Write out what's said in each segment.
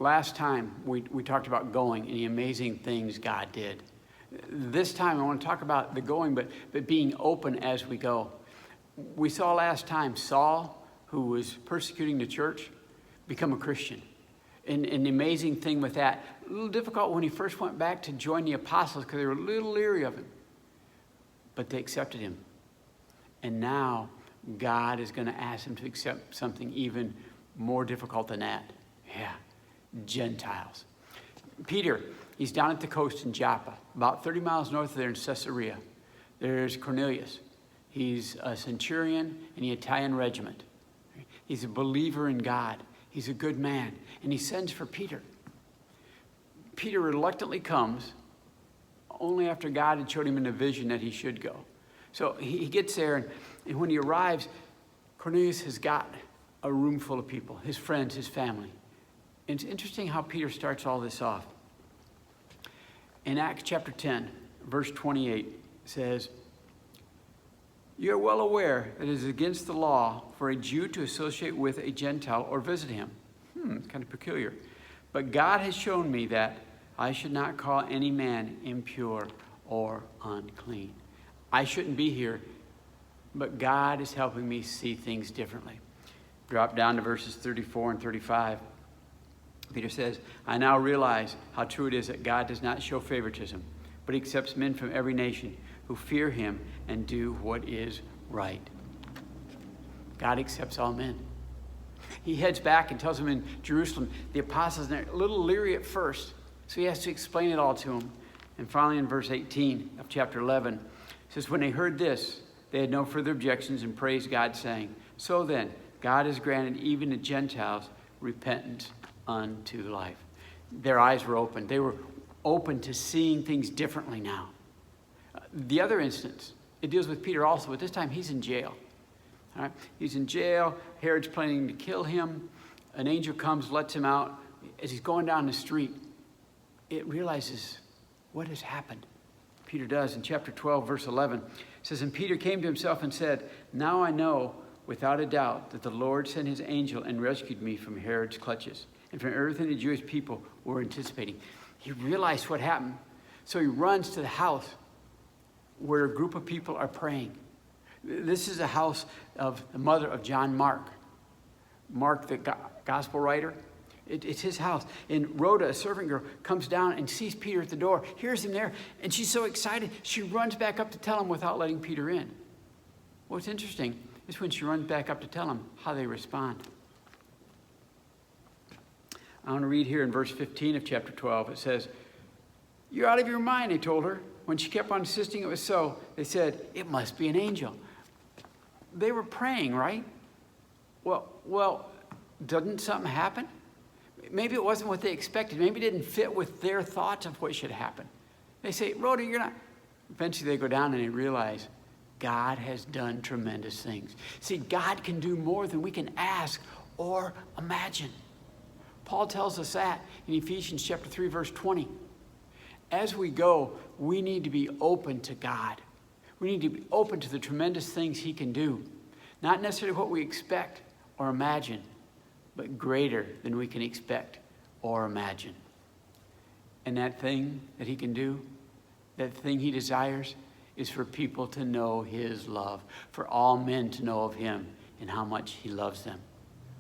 Last time we talked about going and the amazing things God did. This time I want to talk about the going, but being open as we go. We saw last time Saul, who was persecuting the church, become a Christian. And the amazing thing with that, a little difficult when he first went back to join the apostles because they were a little leery of him. But they accepted him. And now God is going to ask him to accept something even more difficult than that. Yeah, Gentiles. Peter, he's down at the coast in Joppa, about 30 miles north of there in Caesarea. There's Cornelius. He's a centurion in the Italian regiment. He's a believer in God. He's a good man. And he sends for Peter. Peter reluctantly comes only after God had showed him in a vision that he should go. So he gets there, and when he arrives, Cornelius has got a room full of people, his friends, his family. And it's interesting how Peter starts all this off. In Acts chapter 10, verse 28 says, "You are well aware that it is against the law for a Jew to associate with a Gentile or visit him." Kind of peculiar. "But God has shown me that I should not call any man impure or unclean." I shouldn't be here, but God is helping me see things differently. Drop down to verses 34 and 35. Peter says, "I now realize how true it is that God does not show favoritism, but he accepts men from every nation who fear him and do what is right." God accepts all men. He heads back and tells them in Jerusalem, the apostles are a little leery at first, so he has to explain it all to them. And finally in verse 18 of chapter 11, it says, "When they heard this, they had no further objections and praised God, saying, 'So then, God has granted even to Gentiles repentance unto life.'" Their eyes were open. They were open to seeing things differently now. The other instance, it deals with Peter also, but this time he's in jail. All right? He's in jail. Herod's planning to kill him. An angel comes, lets him out. As he's going down the street, it realizes what has happened. Peter does in chapter 12, verse 11. It says, "And Peter came to himself and said, 'Now I know without a doubt that the Lord sent his angel and rescued me from Herod's clutches and from everything the Jewish people were anticipating.'" He realized what happened. So he runs to the house where a group of people are praying. This is a house of the mother of John Mark. Mark, the gospel writer. It's his house. And Rhoda, a servant girl, comes down and sees Peter at the door, hears him there, and she's so excited, she runs back up to tell him without letting Peter in. What's interesting is when she runs back up to tell him how they respond. I want to read here in verse 15 of chapter 12. It says, "You're out of your mind," they told her. When she kept on insisting it was so, they said, "It must be an angel." They were praying, right? Well, doesn't something happen? Maybe it wasn't what they expected. Maybe it didn't fit with their thoughts of what should happen. They say, "Rhoda, you're not." Eventually they go down and they realize God has done tremendous things. See, God can do more than we can ask or imagine. Paul tells us that in Ephesians chapter 3, verse 20. As we go, we need to be open to God. We need to be open to the tremendous things he can do. Not necessarily what we expect or imagine, but greater than we can expect or imagine. And that thing that he can do, that thing he desires, is for people to know his love, for all men to know of him and how much he loves them.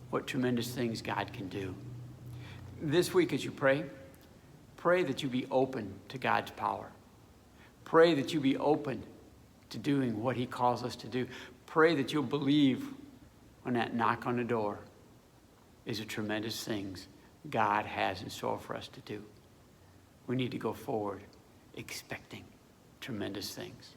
What tremendous things God can do. This week as you pray that you be open to God's power. Pray that you be open to doing what he calls us to do. Pray that you'll believe when that knock on the door is the tremendous things God has in store for us to do. We need to go forward expecting tremendous things.